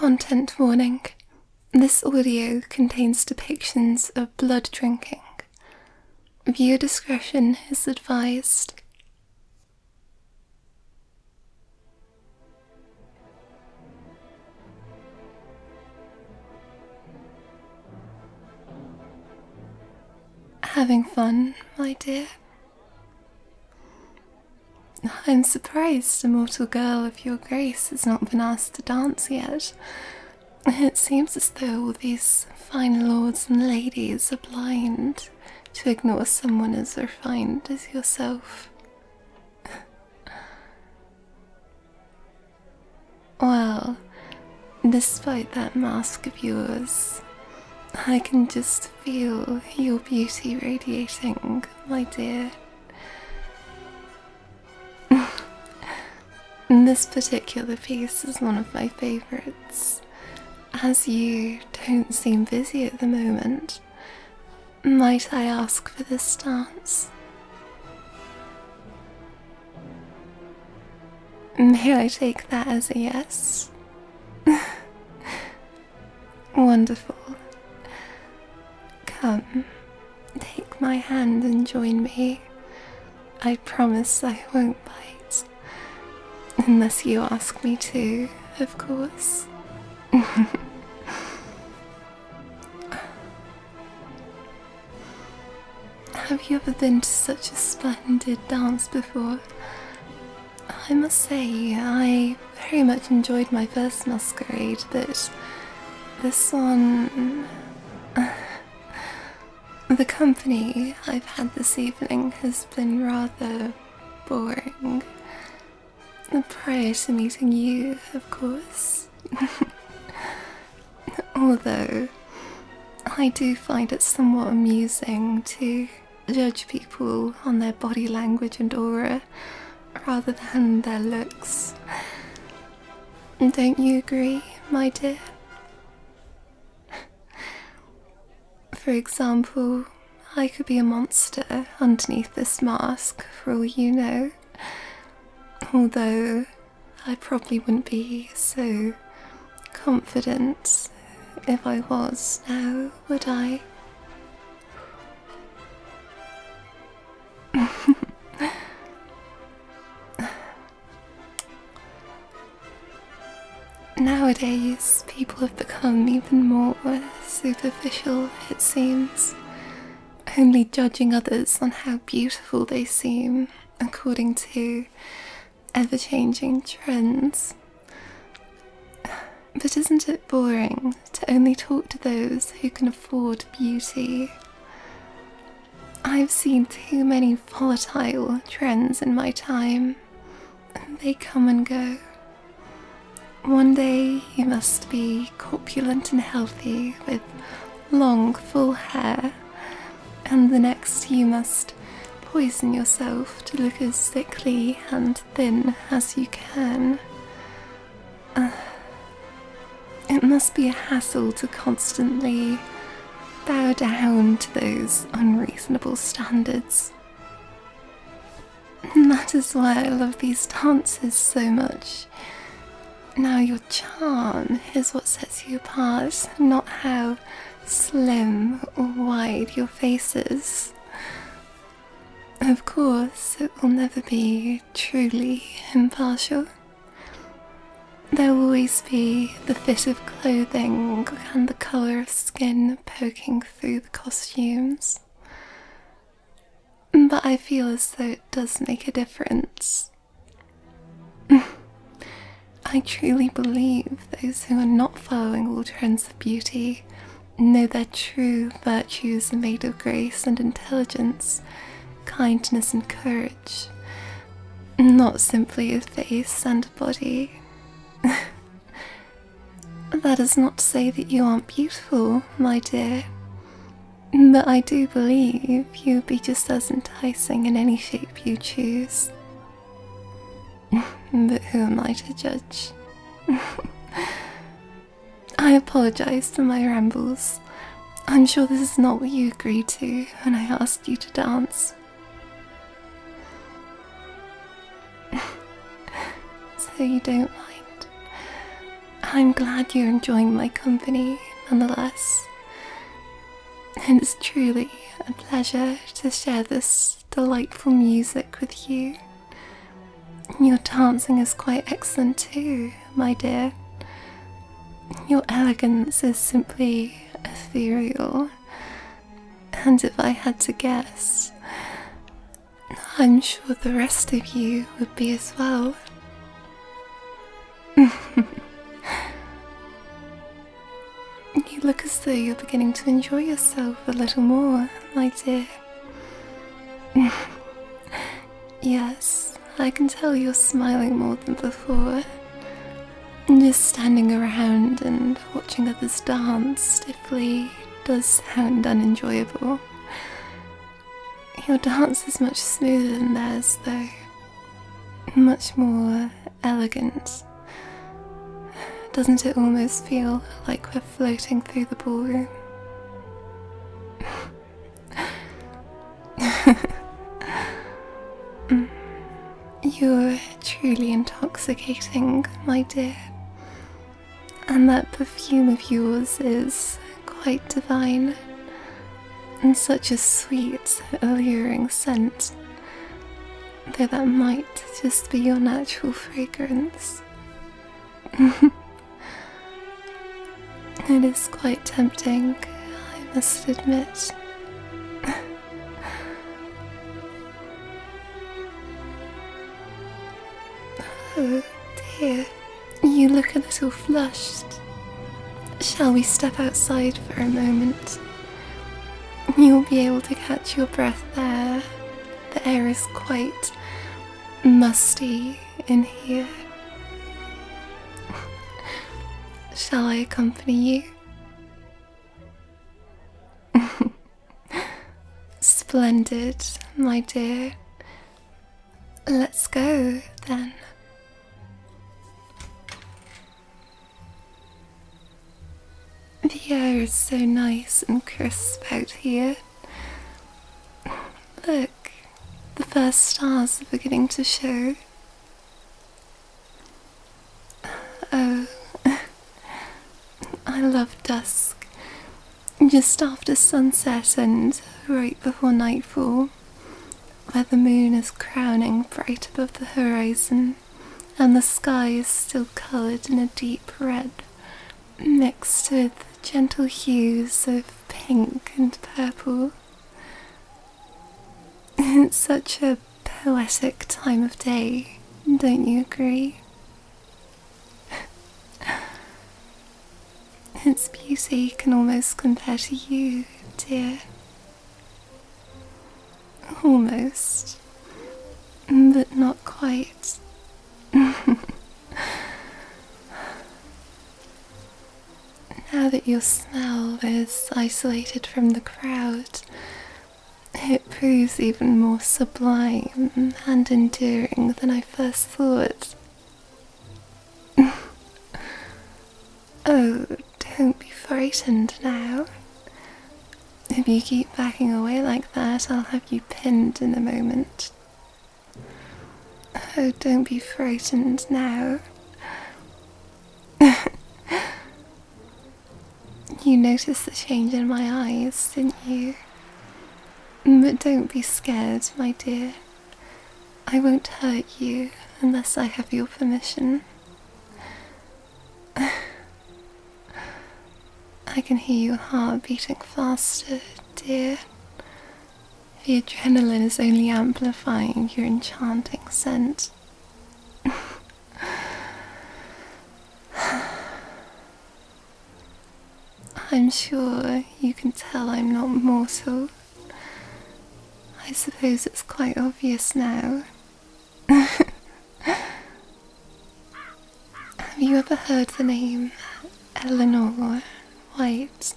Content warning. This audio contains depictions of blood drinking. Viewer discretion is advised. Having fun, my dear? I'm surprised a mortal girl of your grace has not been asked to dance yet. It seems as though all these fine lords and ladies are blind to ignore someone as refined as yourself. Well, despite that mask of yours, I can just feel your beauty radiating, my dear. This particular piece is one of my favourites. As you don't seem busy at the moment, might I ask for this dance? May I take that as a yes? Wonderful. Come, take my hand and join me. I promise I won't bite. Unless you ask me to, of course. Have you ever been to such a splendid dance before? I must say, I very much enjoyed my first masquerade, but this one... The company I've had this evening has been rather boring. Prior to meeting you, of course. Although, I do find it somewhat amusing to judge people on their body language and aura rather than their looks. Don't you agree, my dear? For example, I could be a monster underneath this mask for all you know. Although I probably wouldn't be so confident if I was now, would I? Nowadays, people have become even more superficial, it seems, only judging others on how beautiful they seem according to ever-changing trends. But isn't it boring to only talk to those who can afford beauty? I've seen too many volatile trends in my time. They come and go. One day you must be corpulent and healthy with long, full hair, and the next you must poison yourself to look as sickly and thin as you can. It must be a hassle to constantly bow down to those unreasonable standards. And that is why I love these dances so much. Now your charm is what sets you apart, not how slim or wide your face is. Of course, it will never be truly impartial. There will always be the fit of clothing and the colour of skin poking through the costumes. But I feel as though it does make a difference. I truly believe those who are not following all trends of beauty know their true virtues are made of grace and intelligence, kindness and courage, not simply a face and a body. That is not to say that you aren't beautiful, my dear, but I do believe you would be just as enticing in any shape you choose. But who am I to judge? I apologise for my rambles. I'm sure this is not what you agreed to when I asked you to dance. So you don't mind? I'm glad you're enjoying my company nonetheless. And it's truly a pleasure to share this delightful music with you. Your dancing is quite excellent too, my dear. Your elegance is simply ethereal. And if I had to guess, I'm sure the rest of you would be as well. You look as though you're beginning to enjoy yourself a little more, my dear. Yes, I can tell you're smiling more than before. Just standing around and watching others dance stiffly does sound unenjoyable. Your dance is much smoother than theirs, though. Much more elegant. Doesn't it almost feel like we're floating through the ballroom? You're truly intoxicating, my dear. And that perfume of yours is quite divine. And such a sweet, alluring scent. Though that might just be your natural fragrance. It is quite tempting, I must admit. Oh dear, you look a little flushed. Shall we step outside for a moment? You'll be able to catch your breath there. The air is quite musty in here. Shall I accompany you? Splendid, my dear. Let's go, then. The air is so nice and crisp out here. Look, the first stars are beginning to show. Oh, I love dusk. Just after sunset and right before nightfall, where the moon is crowning bright above the horizon and the sky is still coloured in a deep red, mixed with gentle hues of pink and purple. It's such a poetic time of day, don't you agree? Its beauty can almost compare to you, dear. Almost, but not quite. Now that your smell is isolated from the crowd, it proves even more sublime and enduring than I first thought. Oh, don't be frightened now. If you keep backing away like that, I'll have you pinned in a moment. Oh, don't be frightened now. You noticed the change in my eyes, didn't you? But don't be scared, my dear. I won't hurt you unless I have your permission. I can hear your heart beating faster, dear. The adrenaline is only amplifying your enchanting scent. I'm sure you can tell I'm not mortal. I suppose it's quite obvious now. Have you ever heard the name Eleanor White?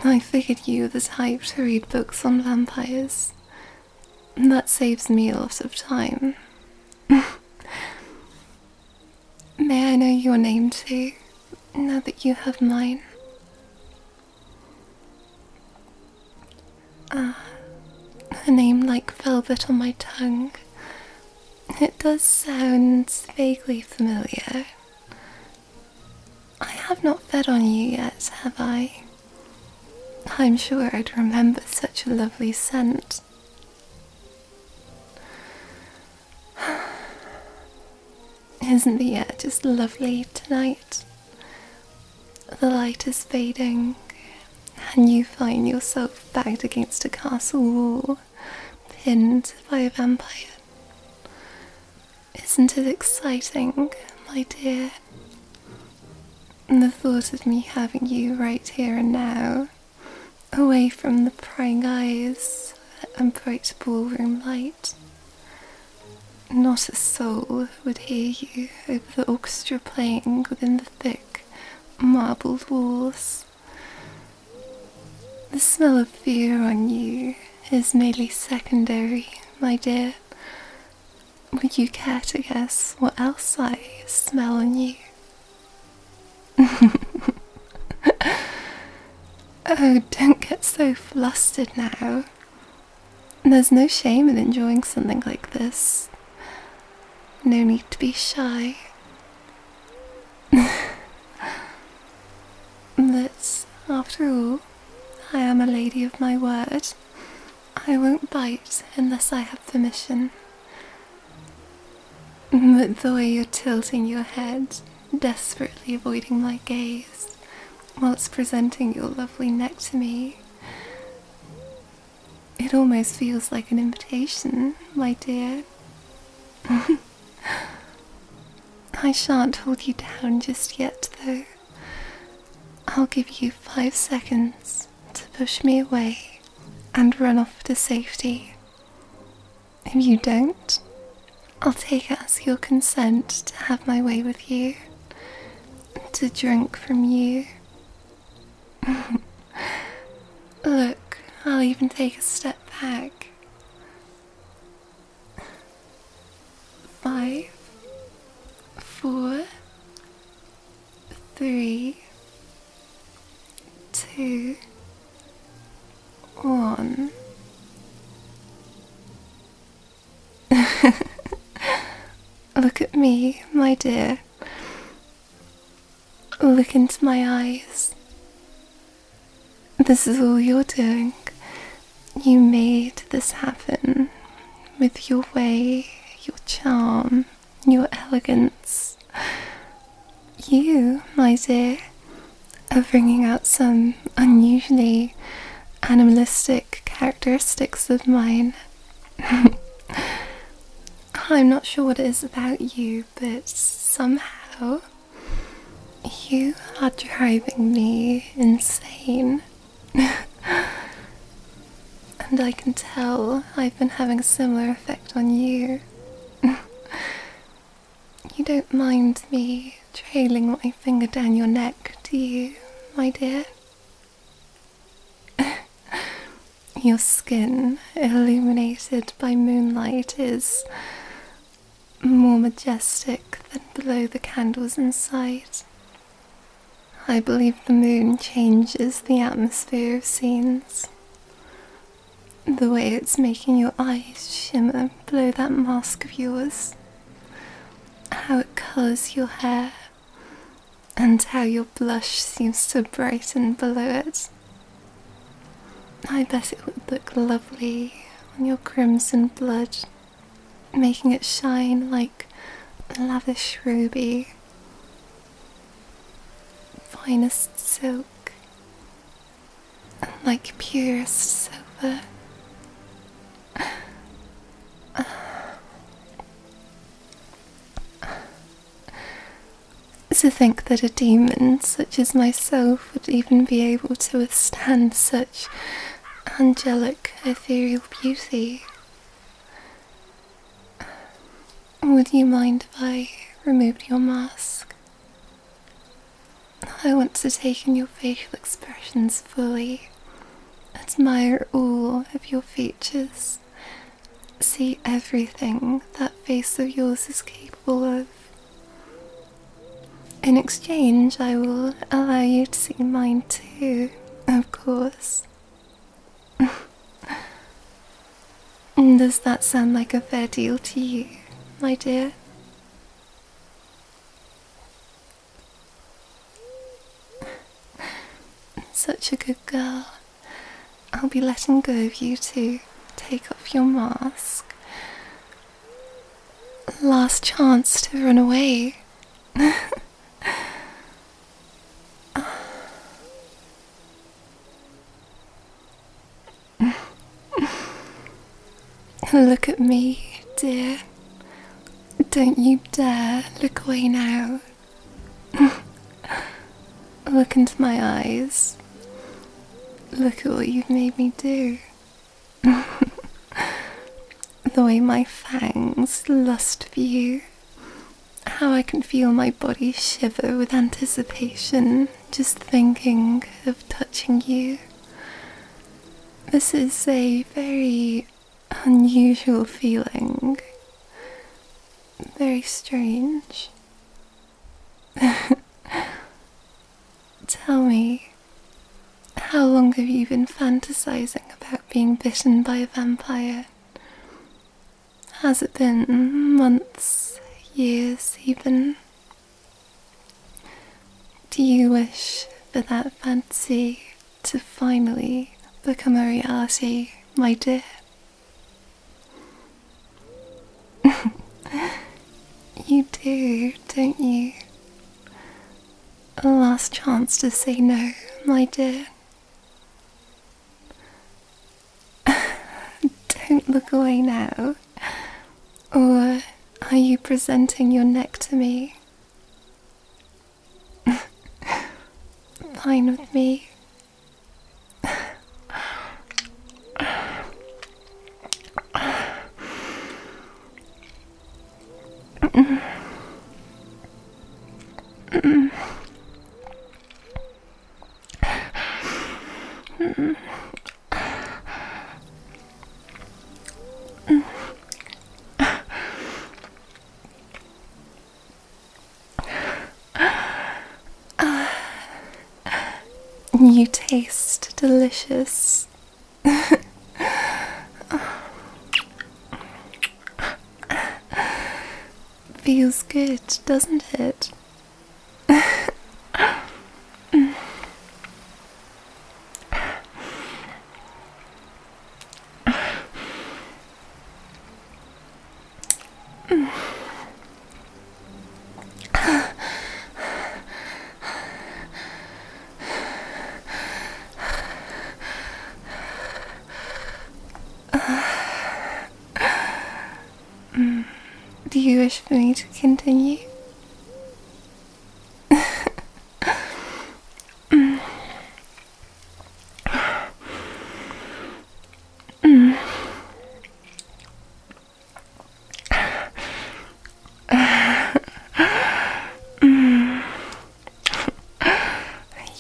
I figured you were the type to read books on vampires. That saves me a lot of time. May I know your name too, now that you have mine? A name like velvet on my tongue, It does sound vaguely familiar. I have not fed on you yet, have I? I'm sure I'd remember such a lovely scent. Isn't the air just lovely tonight? The light is fading, and you find yourself backed against a castle wall, pinned by a vampire. Isn't it exciting, my dear? The thought of me having you right here and now, away from the prying eyes and bright ballroom light. Not a soul would hear you over the orchestra playing within the thick, marbled walls. The smell of fear on you is merely secondary, my dear. Would you care to guess what else I smell on you? Oh, don't get so flustered now. There's no shame in enjoying something like this. No need to be shy. But, after all, I am a lady of my word. I won't bite unless I have permission. But the way you're tilting your head, desperately avoiding my gaze, whilst presenting your lovely neck to me, it almost feels like an invitation, my dear. I shan't hold you down just yet, though. I'll give you 5 seconds to push me away and run off to safety. If you don't, I'll take it as your consent to have my way with you, to drink from you. Look, I'll even take a step back. 5, 4, 3, 2, 1. Look at me, my dear. Look into my eyes. This is all you're doing. You made this happen with your way, your charm, your elegance. You, my dear, are bringing out some unusually animalistic characteristics of mine. I'm not sure what it is about you, but somehow you are driving me insane. And I can tell I've been having a similar effect on you. You don't mind me trailing my finger down your neck, do you, my dear? Your skin, illuminated by moonlight, is more majestic than below the candles inside. I believe the moon changes the atmosphere of scenes. The way it's making your eyes shimmer below that mask of yours. How it colours your hair, and how your blush seems to brighten below it. I bet it would look lovely on your crimson blood, making it shine like lavish ruby, finest silk, and like purest silver. To think that a demon such as myself would even be able to withstand such angelic, ethereal beauty. Would you mind if I removed your mask? I want to take in your facial expressions fully, admire all of your features, see everything that face of yours is capable of. In exchange, I will allow you to see mine too, of course. Does that sound like a fair deal to you, my dear? Such a good girl. I'll be letting go of you to take off your mask. Last chance to run away. Look at me, dear. Don't you dare look away now. Look into my eyes. Look at what you've made me do. The way my fangs lust for you. How I can feel my body shiver with anticipation just thinking of touching you. This is a very unusual feeling. Very strange. Tell me, how long have you been fantasizing about being bitten by a vampire? Has it been months, years even? Do you wish for that fantasy to finally become a reality, my dear? You do, don't you? A last chance to say no, my dear. Don't look away now. Or are you presenting your neck to me? Fine with me. You taste delicious. Feels good, doesn't it? Do you wish for me to continue?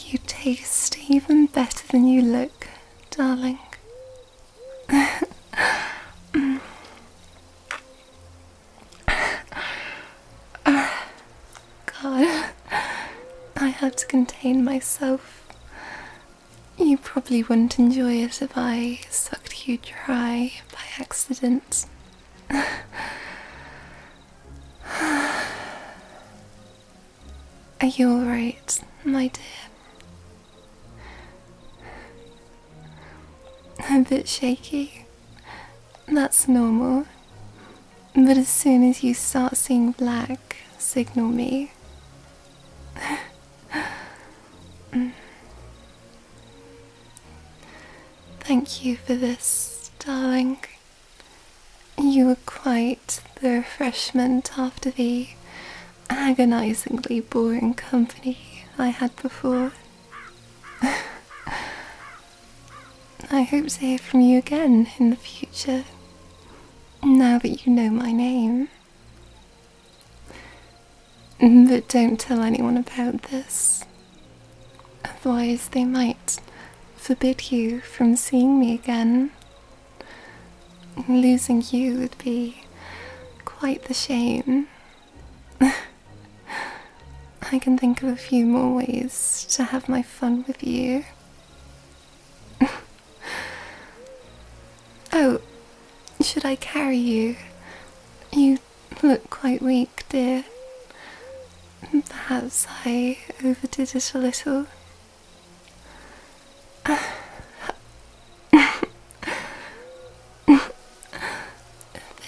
You taste even better than you look, darling. God, I had to contain myself. You probably wouldn't enjoy it if I sucked you dry by accident. Are you alright, my dear? A bit shaky. That's normal. But as soon as you start seeing black, signal me. Thank you for this, darling. You were quite the refreshment after the agonizingly boring company I had before. I hope to hear from you again in the future, now that you know my name. But don't tell anyone about this, otherwise they might forbid you from seeing me again. Losing you would be quite the shame. I can think of a few more ways to have my fun with you. Oh, should I carry you? You look quite weak, dear. Perhaps I overdid it a little.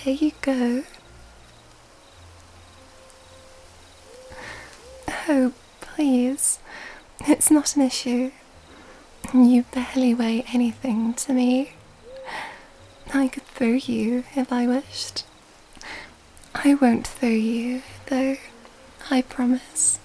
There you go. Oh, please. It's not an issue. You barely weigh anything to me. I could throw you if I wished. I won't throw you, though. I promise.